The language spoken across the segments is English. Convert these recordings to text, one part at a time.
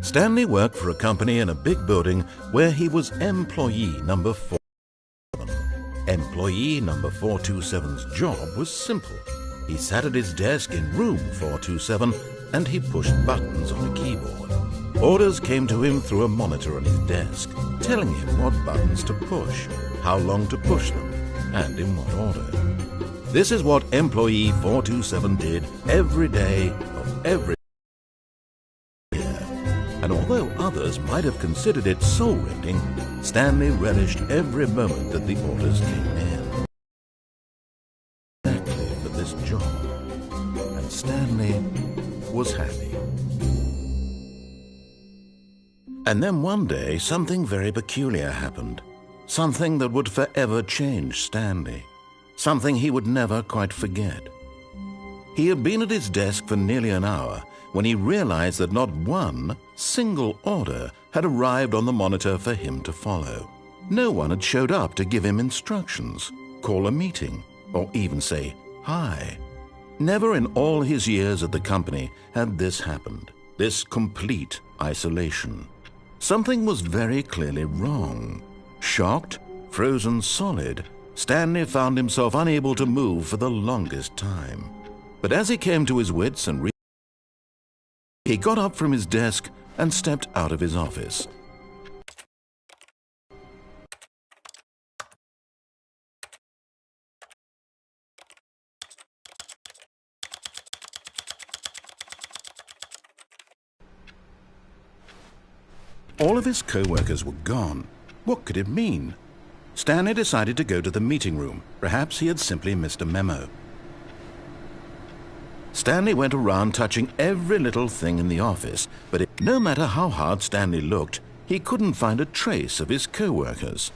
Stanley worked for a company in a big building where he was employee number 4. Employee number 427's job was simple. He sat at his desk in room 427 and he pushed buttons on a keyboard. Orders came to him through a monitor on his desk, telling him what buttons to push, how long to push them, and in what order. This is what employee 427 did every day of every year. And although others might have considered it soul-rending, Stanley relished every moment that the orders came in. Exactly for this job. And Stanley was happy. And then one day, something very peculiar happened. Something that would forever change Stanley. Something he would never quite forget. He had been at his desk for nearly an hour when he realized that not one single order had arrived on the monitor for him to follow. No one had showed up to give him instructions, call a meeting, or even say hi. Never in all his years at the company had this happened, this complete isolation. Something was very clearly wrong. Shocked, frozen solid, Stanley found himself unable to move for the longest time. But as he came to his wits and he got up from his desk and stepped out of his office. All of his co-workers were gone. What could it mean? Stanley decided to go to the meeting room. Perhaps he had simply missed a memo. Stanley went around touching every little thing in the office, but no matter how hard Stanley looked, he couldn't find a trace of his co-workers.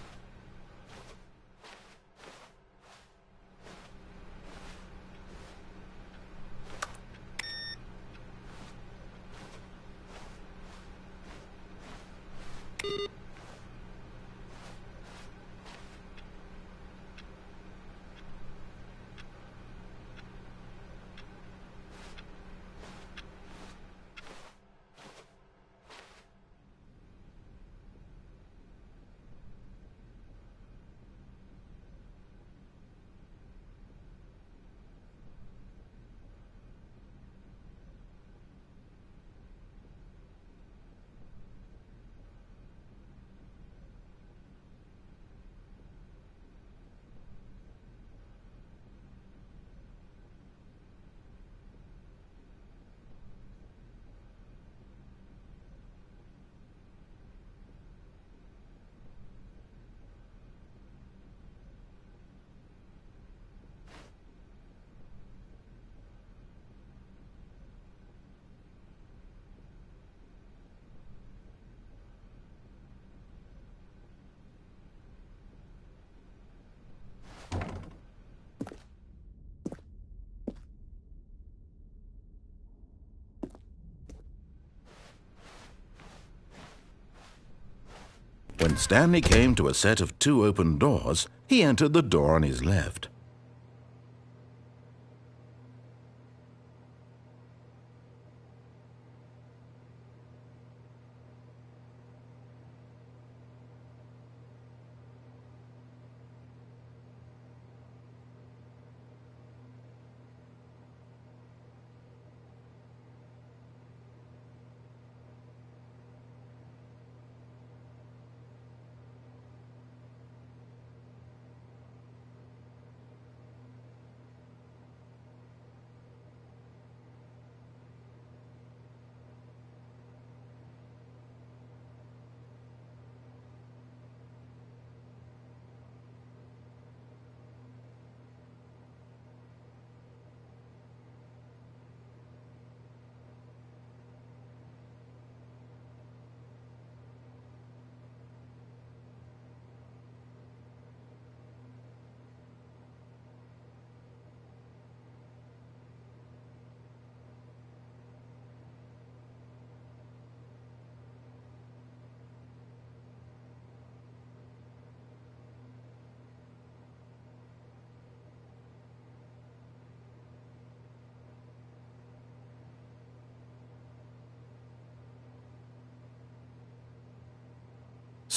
When Stanley came to a set of 2 open doors, he entered the door on his left.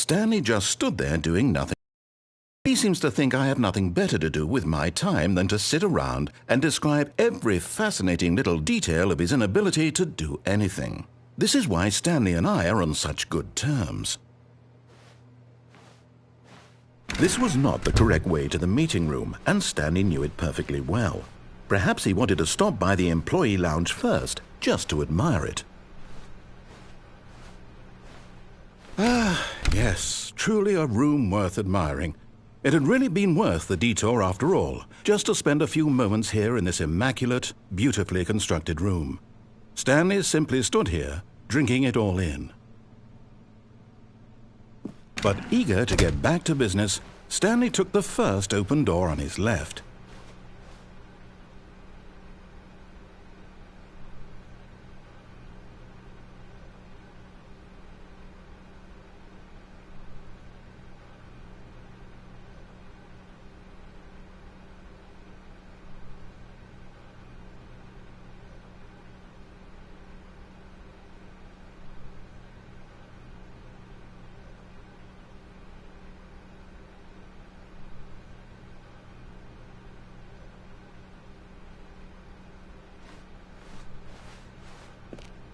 Stanley just stood there doing nothing. He seems to think I have nothing better to do with my time than to sit around and describe every fascinating little detail of his inability to do anything. This is why Stanley and I are on such good terms. This was not the correct way to the meeting room, and Stanley knew it perfectly well. Perhaps he wanted to stop by the employee lounge first, just to admire it. Ah, yes, truly a room worth admiring. It had really been worth the detour after all, just to spend a few moments here in this immaculate, beautifully constructed room. Stanley simply stood here, drinking it all in. But eager to get back to business, Stanley took the first open door on his left.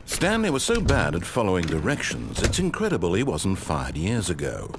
Stanley was so bad at following directions, it's incredible he wasn't fired years ago.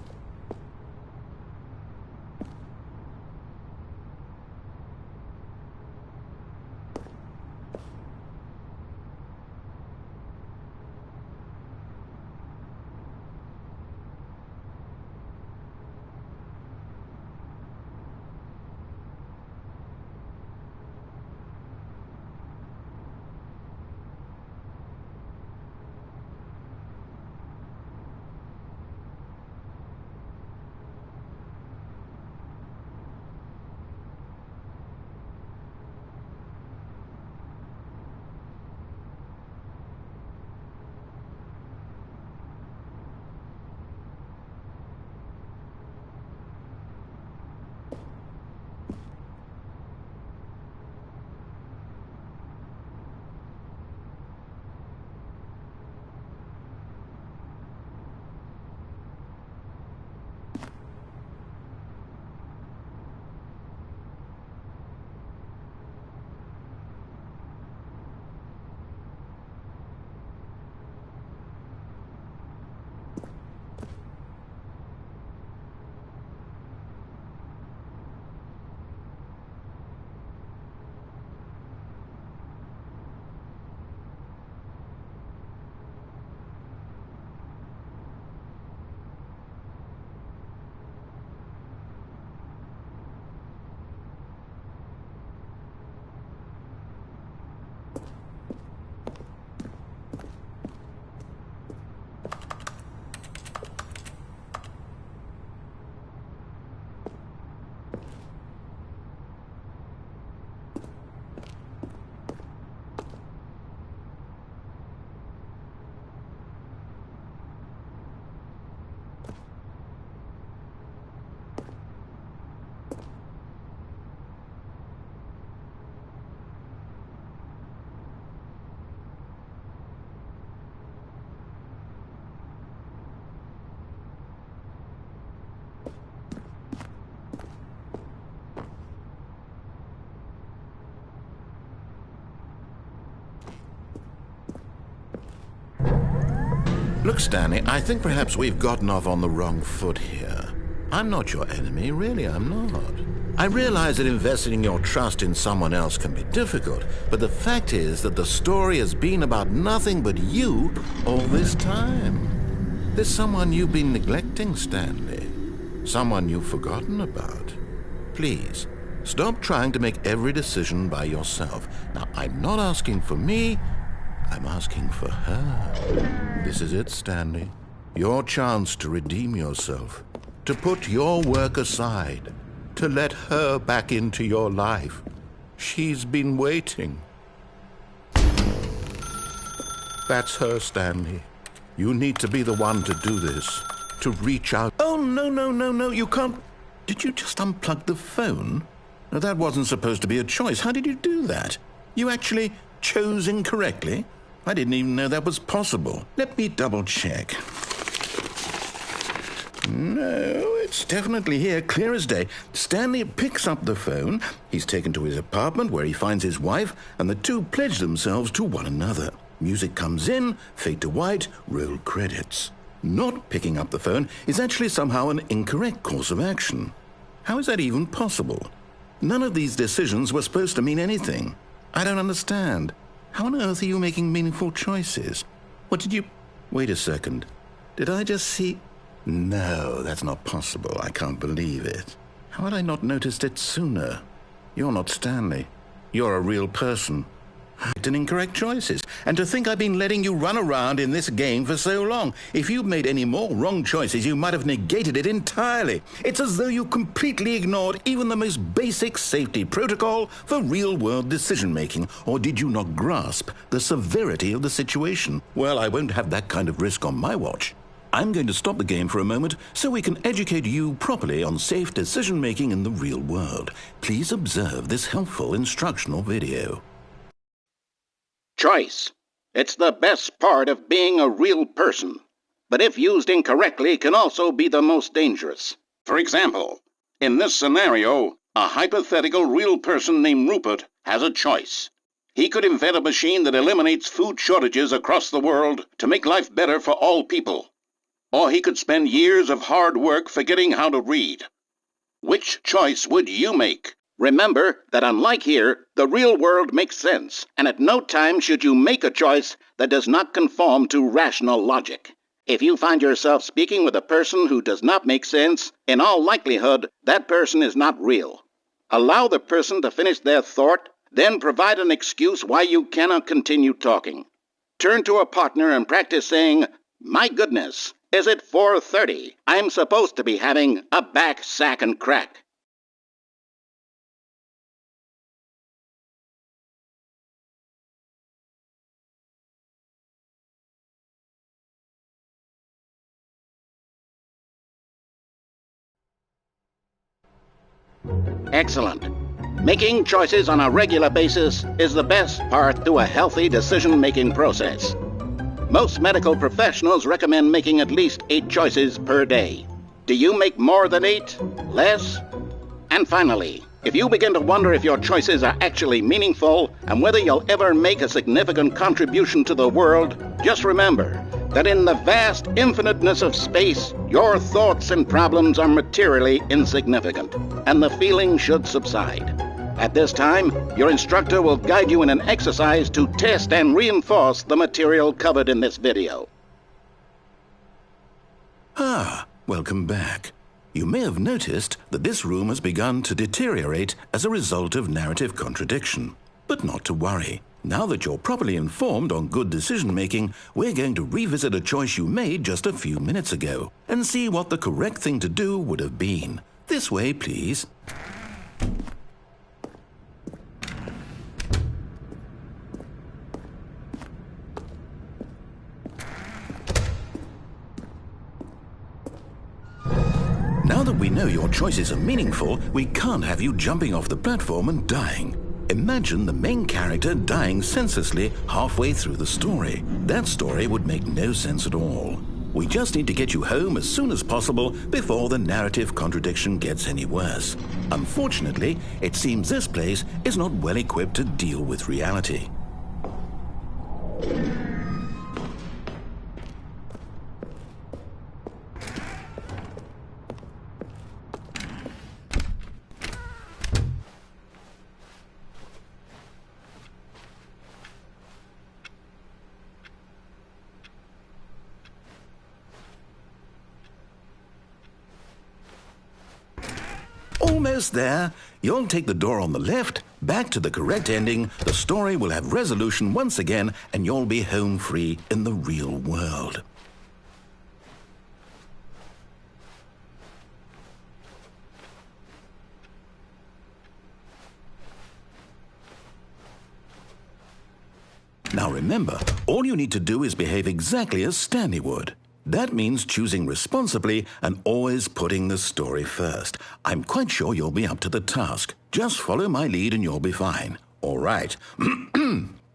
Look, Stanley, I think perhaps we've gotten off on the wrong foot here. I'm not your enemy, really, I'm not. I realize that investing your trust in someone else can be difficult, but the fact is that the story has been about nothing but you all this time. There's someone you've been neglecting, Stanley. Someone you've forgotten about. Please, stop trying to make every decision by yourself. Now, I'm not asking for me, I'm asking for her. This is it, Stanley. Your chance to redeem yourself, to put your work aside, to let her back into your life. She's been waiting. That's her, Stanley. You need to be the one to do this, to reach out. Oh, no, you can't. Did you just unplug the phone? No, that wasn't supposed to be a choice. How did you do that? You actually chose incorrectly? I didn't even know that was possible. Let me double check. No, it's definitely here, clear as day. Stanley picks up the phone. He's taken to his apartment where he finds his wife, and the two pledge themselves to one another. Music comes in, fade to white, roll credits. Not picking up the phone is actually somehow an incorrect course of action. How is that even possible? None of these decisions were supposed to mean anything. I don't understand. How on earth are you making meaningful choices? What did you... Wait a second. Did I just see... No, that's not possible. I can't believe it. How had I not noticed it sooner? You're not Stanley. You're a real person. And incorrect choices. And to think I've been letting you run around in this game for so long. If you'd made any more wrong choices, you might have negated it entirely. It's as though you completely ignored even the most basic safety protocol for real-world decision-making. Or did you not grasp the severity of the situation? Well, I won't have that kind of risk on my watch. I'm going to stop the game for a moment so we can educate you properly on safe decision-making in the real world. Please observe this helpful instructional video. Choice. It's the best part of being a real person, but if used incorrectly can also be the most dangerous. For example, in this scenario, a hypothetical real person named Rupert has a choice. He could invent a machine that eliminates food shortages across the world to make life better for all people. Or he could spend years of hard work forgetting how to read. Which choice would you make? Remember that unlike here, the real world makes sense, and at no time should you make a choice that does not conform to rational logic. If you find yourself speaking with a person who does not make sense, in all likelihood, that person is not real. Allow the person to finish their thought, then provide an excuse why you cannot continue talking. Turn to a partner and practice saying, "My goodness, is it 4:30? I'm supposed to be having a back, sack, and crack." Excellent. Making choices on a regular basis is the best part to a healthy decision-making process. Most medical professionals recommend making at least 8 choices per day. Do you make more than 8? Less? And finally, if you begin to wonder if your choices are actually meaningful and whether you'll ever make a significant contribution to the world, just remember that in the vast infiniteness of space, your thoughts and problems are materially insignificant, and the feeling should subside. At this time, your instructor will guide you in an exercise to test and reinforce the material covered in this video. Welcome back. You may have noticed that this room has begun to deteriorate as a result of narrative contradiction. But not to worry. Now that you're properly informed on good decision-making, we're going to revisit a choice you made just a few minutes ago and see what the correct thing to do would have been. This way, please. Now that we know your choices are meaningful, we can't have you jumping off the platform and dying. Imagine the main character dying senselessly halfway through the story. That story would make no sense at all. We just need to get you home as soon as possible before the narrative contradiction gets any worse. Unfortunately, it seems this place is not well equipped to deal with reality. Almost there. You'll take the door on the left, back to the correct ending, the story will have resolution once again, and you'll be home free in the real world. Now remember, all you need to do is behave exactly as Stanley would. That means choosing responsibly and always putting the story first. I'm quite sure you'll be up to the task. Just follow my lead and you'll be fine. All right.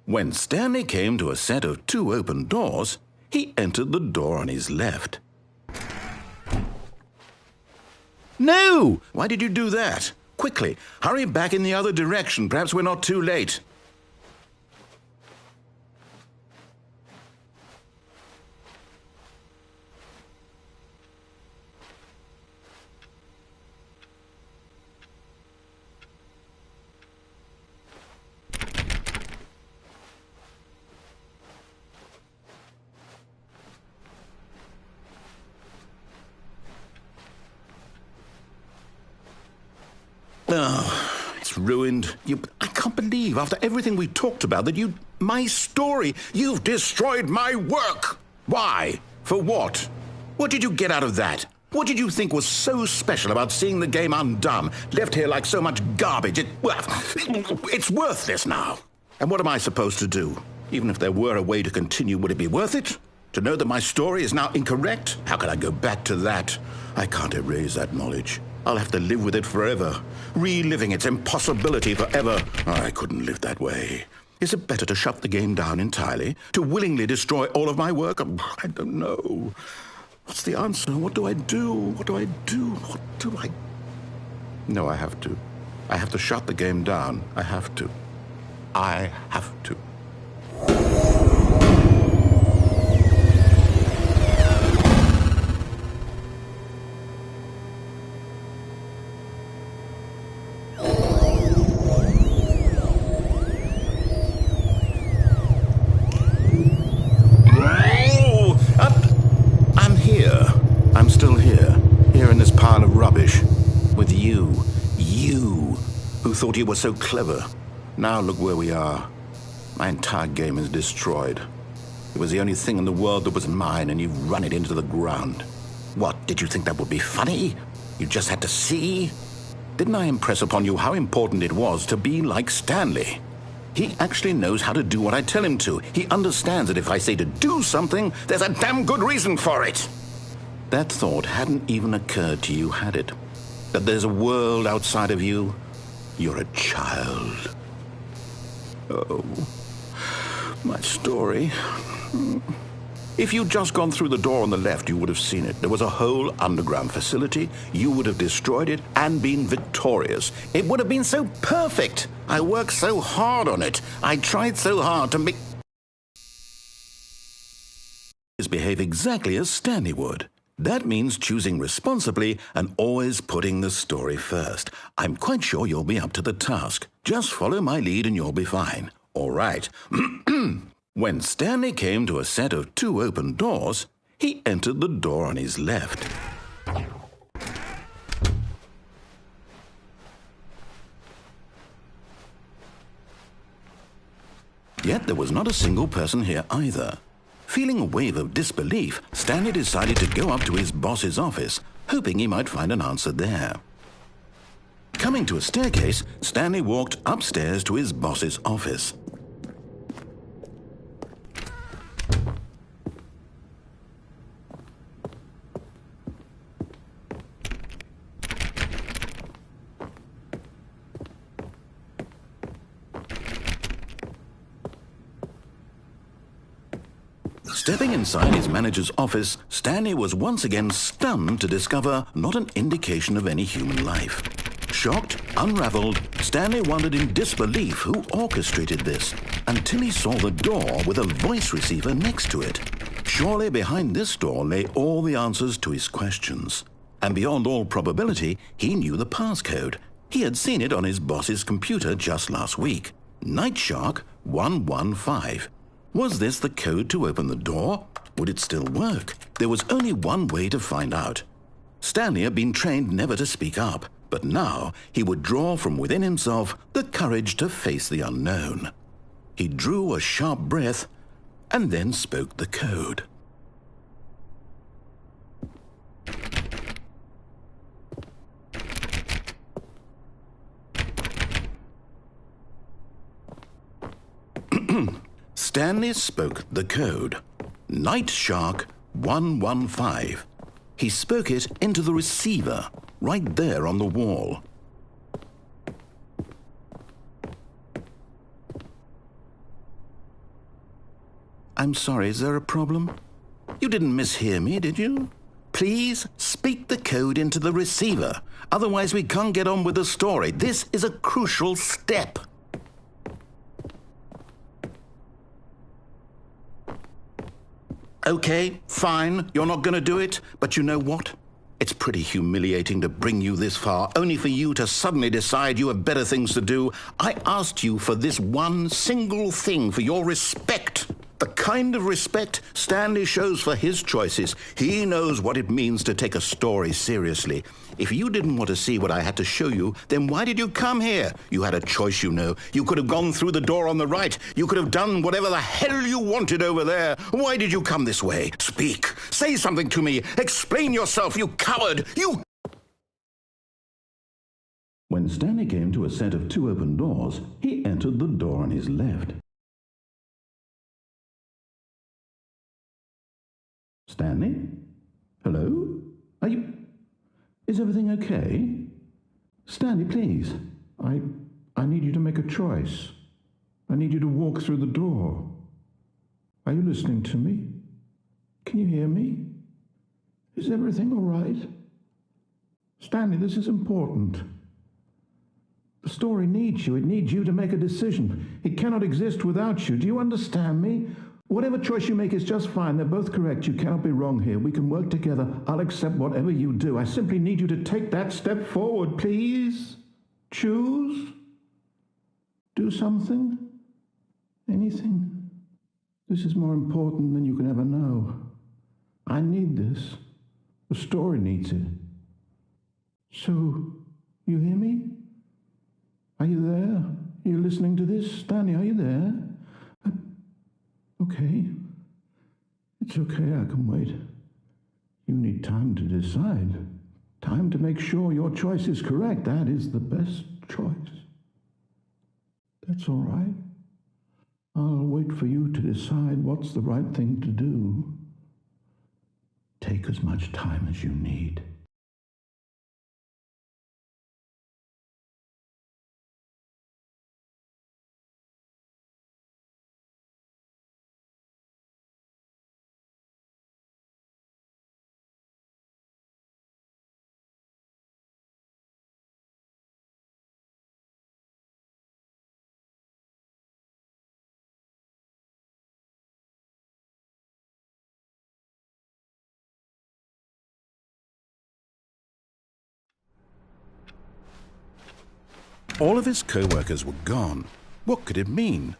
When Stanley came to a set of 2 open doors, he entered the door on his left. No! Why did you do that? Quickly, hurry back in the other direction. Perhaps we're not too late. Oh, it's ruined. I can't believe, after everything we talked about, that my story, you've destroyed my work. Why? For what? What did you get out of that? What did you think was so special about seeing the game undone, left here like so much garbage? It's worthless now. And what am I supposed to do? Even if there were a way to continue, would it be worth it? To know that my story is now incorrect? How can I go back to that? I can't erase that knowledge. I'll have to live with it forever, reliving its impossibility forever. I couldn't live that way. Is it better to shut the game down entirely? To willingly destroy all of my work? I don't know. What's the answer? What do I do? What do I do? What do I... No, I have to. I have to shut the game down. I have to. I have to. I'm still here in this pile of rubbish, with you who thought you were so clever. Now look where we are. My entire game is destroyed. It was the only thing in the world that was mine, and you've run it into the ground. What, did you think that would be funny? You just had to see? Didn't I impress upon you how important it was to be like Stanley? He actually knows how to do what I tell him to. He understands that if I say to do something, there's a damn good reason for it. That thought hadn't even occurred to you, had it? That there's a world outside of you? You're a child. Oh, my story. If you'd just gone through the door on the left, you would have seen it. There was a whole underground facility. You would have destroyed it and been victorious. It would have been so perfect. I worked so hard on it. I tried so hard to make... behave exactly as Stanley would. That means choosing responsibly and always putting the story first. I'm quite sure you'll be up to the task. Just follow my lead and you'll be fine. All right. When Stanley came to a set of 2 open doors, he entered the door on his left. Yet there was not a single person here either. Feeling a wave of disbelief, Stanley decided to go up to his boss's office, hoping he might find an answer there. Coming to a staircase, Stanley walked upstairs to his boss's office. Stepping inside his manager's office, Stanley was once again stunned to discover not an indication of any human life. Shocked, unraveled, Stanley wondered in disbelief who orchestrated this, until he saw the door with a voice receiver next to it. Surely behind this door lay all the answers to his questions. And beyond all probability, he knew the passcode. He had seen it on his boss's computer just last week. Night Shark 115. Was this the code to open the door? Would it still work? There was only one way to find out. Stanley had been trained never to speak up, but now he would draw from within himself the courage to face the unknown. He drew a sharp breath and then spoke the code. Stanley spoke the code. Night Shark 115. He spoke it into the receiver, right there on the wall. I'm sorry, is there a problem? You didn't mishear me, did you? Please speak the code into the receiver. Otherwise, we can't get on with the story. This is a crucial step. Okay, fine, you're not going to do it, but you know what? It's pretty humiliating to bring you this far, only for you to suddenly decide you have better things to do. I asked you for this one single thing, for your respect. The kind of respect Stanley shows for his choices. He knows what it means to take a story seriously. If you didn't want to see what I had to show you, then why did you come here? You had a choice, you know. You could have gone through the door on the right. You could have done whatever the hell you wanted over there. Why did you come this way? Speak. Say something to me. Explain yourself, you coward. You... When Stanley came to a set of 2 open doors, he entered the door on his left. Stanley? Hello? Are you... Is everything okay? Stanley, please. I need you to make a choice. I need you to walk through the door. Are you listening to me? Can you hear me? Is everything all right? Stanley, this is important. The story needs you. It needs you to make a decision. It cannot exist without you. Do you understand me? Whatever choice you make is just fine. They're both correct. You cannot be wrong here. We can work together. I'll accept whatever you do. I simply need you to take that step forward, please. Choose. Do something. Anything. This is more important than you can ever know. I need this. The story needs it. So, you hear me? Are you there? Are you listening to this? Stanley, are you there? Okay. It's okay, I can wait. You need time to decide. Time to make sure your choice is correct. That is the best choice. That's all right. I'll wait for you to decide what's the right thing to do. Take as much time as you need. All of his co-workers were gone. What could it mean?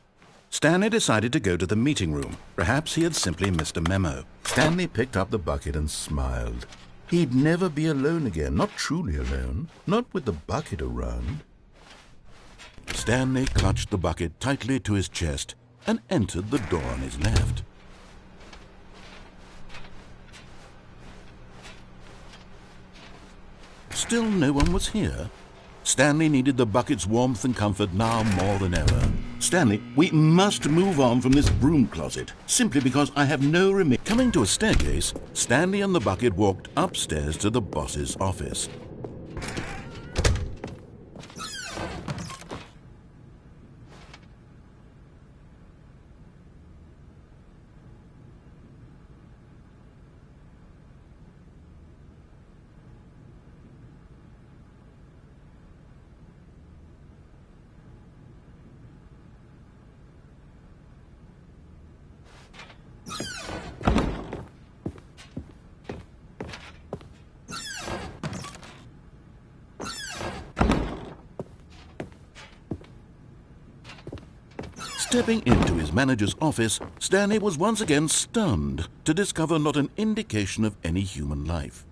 Stanley decided to go to the meeting room. Perhaps he had simply missed a memo. Stanley picked up the bucket and smiled. He'd never be alone again, not truly alone, not with the bucket around. Stanley clutched the bucket tightly to his chest and entered the door on his left. Still no one was here. Stanley needed the bucket's warmth and comfort now more than ever. Stanley, we must move on from this broom closet, simply because I have no remit. Coming to a staircase, Stanley and the bucket walked upstairs to the boss's office. Stepping into his manager's office, Stanley was once again stunned to discover not an indication of any human life.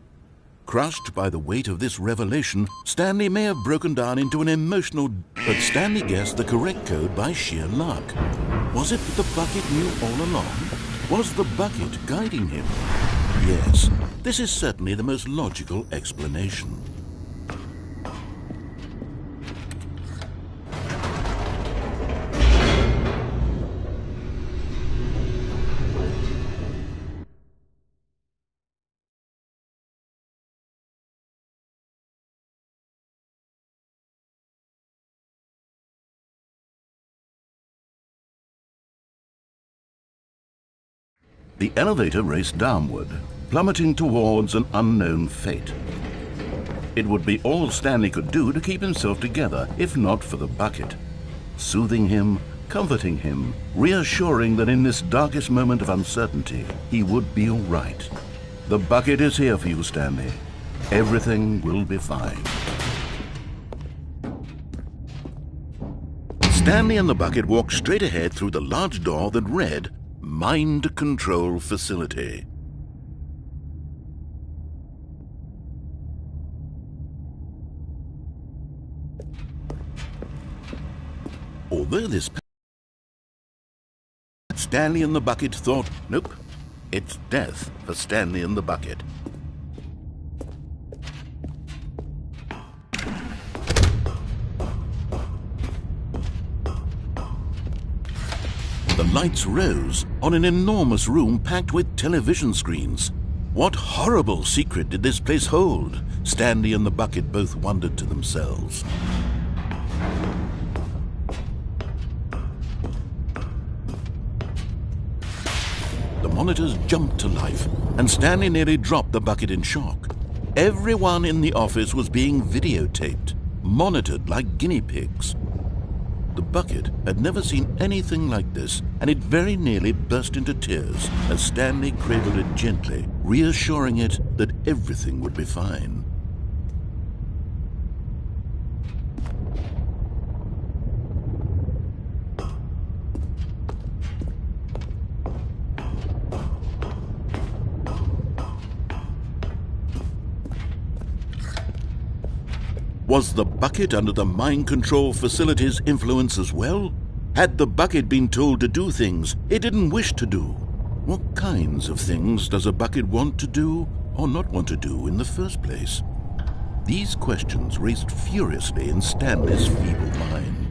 Crushed by the weight of this revelation, Stanley may have broken down into an emotional... But Stanley guessed the correct code by sheer luck. Was it that the bucket knew all along? Was the bucket guiding him? Yes, this is certainly the most logical explanation. The elevator raced downward. plummeting towards an unknown fate. It would be all Stanley could do to keep himself together, if not for the bucket. Soothing him, comforting him, reassuring that in this darkest moment of uncertainty, he would be all right. The bucket is here for you, Stanley. Everything will be fine. Stanley and the bucket walked straight ahead through the large door that read, Mind Control Facility. Although this Stanley and the bucket thought, nope, it's death for Stanley and the bucket. The lights rose on an enormous room packed with television screens. What horrible secret did this place hold? Stanley and the bucket both wondered to themselves. The monitors jumped to life, and Stanley nearly dropped the bucket in shock. Everyone in the office was being videotaped, monitored like guinea pigs. The bucket had never seen anything like this, and it very nearly burst into tears as Stanley cradled it gently, reassuring it that everything would be fine. Was the bucket under the mind control facility's influence as well? Had the bucket been told to do things it didn't wish to do? What kinds of things does a bucket want to do or not want to do in the first place? These questions raced furiously in Stanley's feeble mind.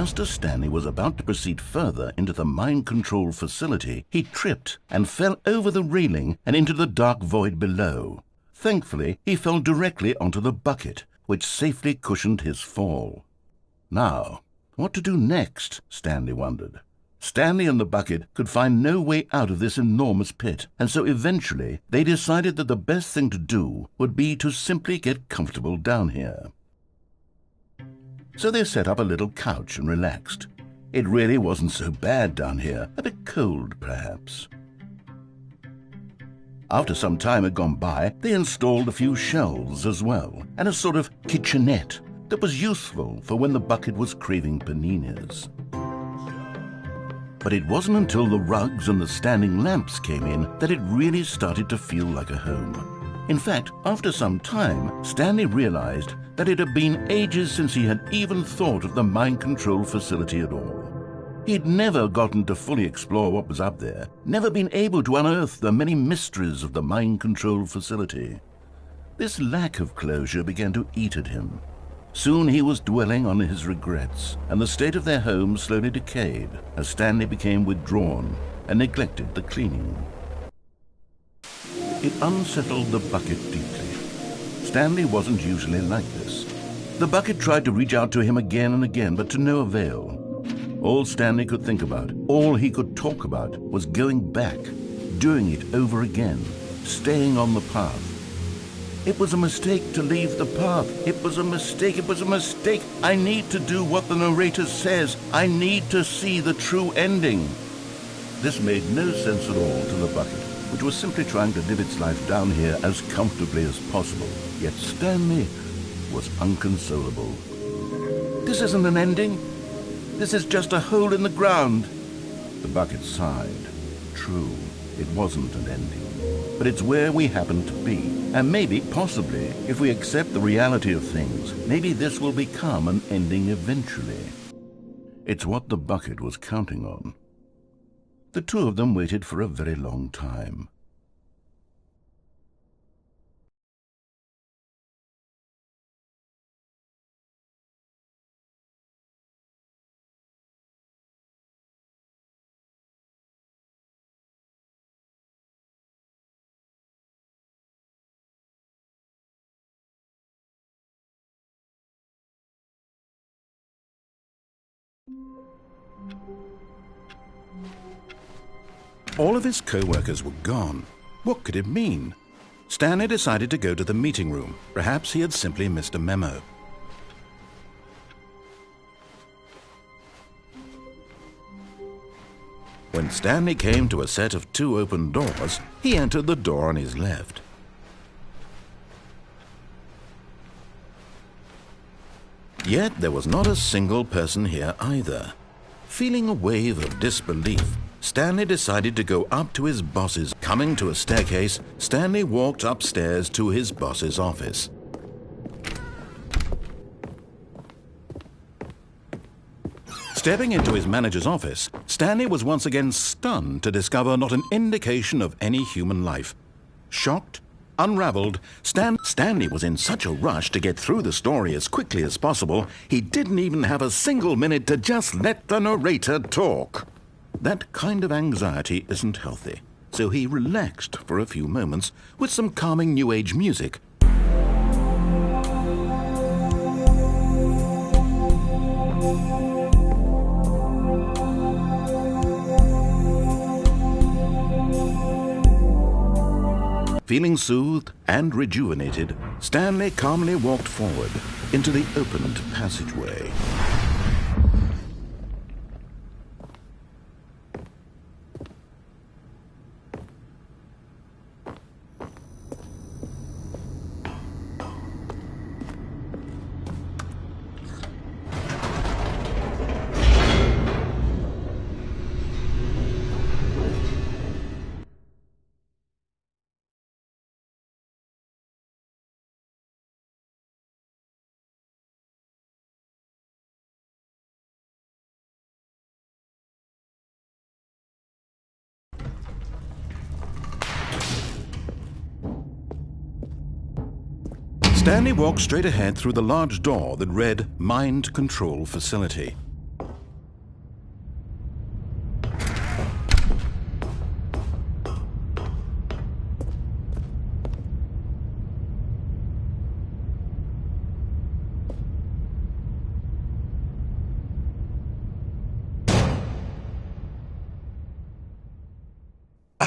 just as Stanley was about to proceed further into the mind control facility, he tripped and fell over the railing and into the dark void below. Thankfully, he fell directly onto the bucket, which safely cushioned his fall. Now, what to do next? Stanley wondered. Stanley and the bucket could find no way out of this enormous pit, and so eventually they decided that the best thing to do would be to simply get comfortable down here. So they set up a little couch and relaxed. It really wasn't so bad down here, a bit cold perhaps. After some time had gone by, they installed a few shelves as well, and a sort of kitchenette that was useful for when the bucket was craving paninis. But it wasn't until the rugs and the standing lamps came in that it really started to feel like a home. In fact, after some time, Stanley realized that it had been ages since he had even thought of the mind control facility at all. He'd never gotten to fully explore what was up there, never been able to unearth the many mysteries of the mind control facility. This lack of closure began to eat at him. Soon he was dwelling on his regrets, and the state of their home slowly decayed as Stanley became withdrawn and neglected the cleaning. It unsettled the bucket deeply. Stanley wasn't usually like this. The bucket tried to reach out to him again and again, but to no avail. All Stanley could think about, all he could talk about, was going back, doing it over again, staying on the path. It was a mistake to leave the path. It was a mistake. It was a mistake. I need to do what the narrator says. I need to see the true ending. This made no sense at all to the bucket, which was simply trying to live its life down here as comfortably as possible. Yet Stanley was unconsolable. This isn't an ending. This is just a hole in the ground. The bucket sighed. True, it wasn't an ending. But it's where we happen to be. And maybe, possibly, if we accept the reality of things, maybe this will become an ending eventually. It's what the bucket was counting on. The two of them waited for a very long time. All of his co-workers were gone. What could it mean? Stanley decided to go to the meeting room. Perhaps he had simply missed a memo. When Stanley came to a set of 2 open doors, he entered the door on his left. Yet there was not a single person here either. Feeling a wave of disbelief, Stanley decided to go up to his boss's. Coming to a staircase, Stanley walked upstairs to his boss's office. Stepping into his manager's office, Stanley was once again stunned to discover not an indication of any human life. Shocked, unraveled, Stanley was in such a rush to get through the story as quickly as possible, he didn't even have a single minute to just let the narrator talk. That kind of anxiety isn't healthy, so he relaxed for a few moments with some calming New Age music. Feeling soothed and rejuvenated, Stanley calmly walked forward into the opened passageway. Stanley walked straight ahead through the large door that read Mind Control Facility.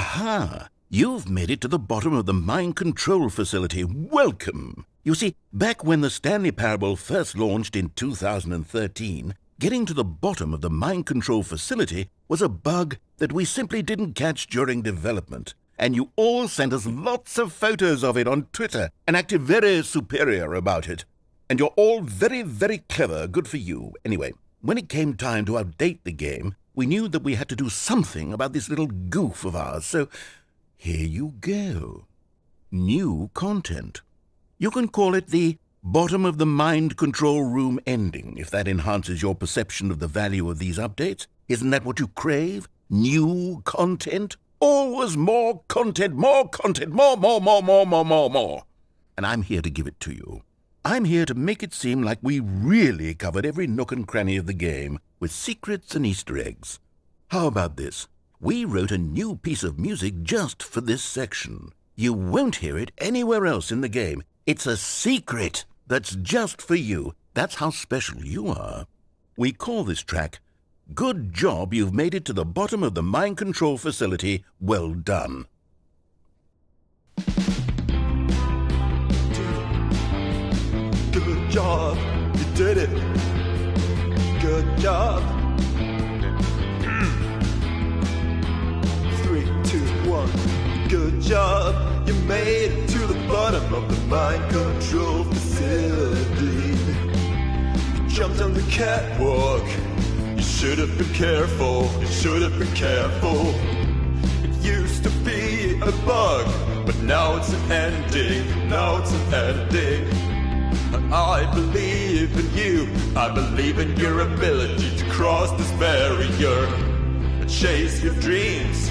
Aha! You've made it to the bottom of the mind control facility. Welcome! You see, back when the Stanley Parable first launched in 2013, getting to the bottom of the mind control facility was a bug that we simply didn't catch during development. And you all sent us lots of photos of it on Twitter and acted very superior about it. And you're all very, very clever. Good for you. Anyway, when it came time to update the game, we knew that we had to do something about this little goof of ours, so here you go. New content. You can call it the bottom of the mind control room ending, if that enhances your perception of the value of these updates. Isn't that what you crave? New content? Always more content, more content, more. And I'm here to give it to you. I'm here to make it seem like we really covered every nook and cranny of the game with secrets and Easter eggs. How about this? We wrote a new piece of music just for this section. You won't hear it anywhere else in the game. It's a secret that's just for you. That's how special you are. We call this track, Good Job You've Made It to the Bottom of the Mind Control Facility. Well done. Good job, you did it. Good job. 3, 2, 1. Good job, you made it to the bottom of the mind control facility. You jumped on the catwalk. You should have been careful. You should have been careful. It used to be a bug, but now it's an ending. Now it's an ending. I believe in you. I believe in your ability to cross this barrier and chase your dreams.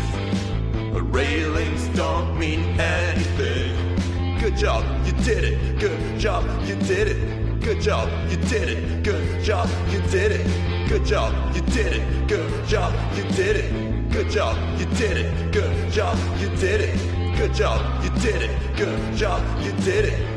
Railings don't mean anything. Good job, you did it. Good job, you did it. Good job, you did it. Good job, you did it. Good job, you did it. Good job, you did it. Good job, you did it. Good job, you did it. Good job, you did it. Good job, you did it.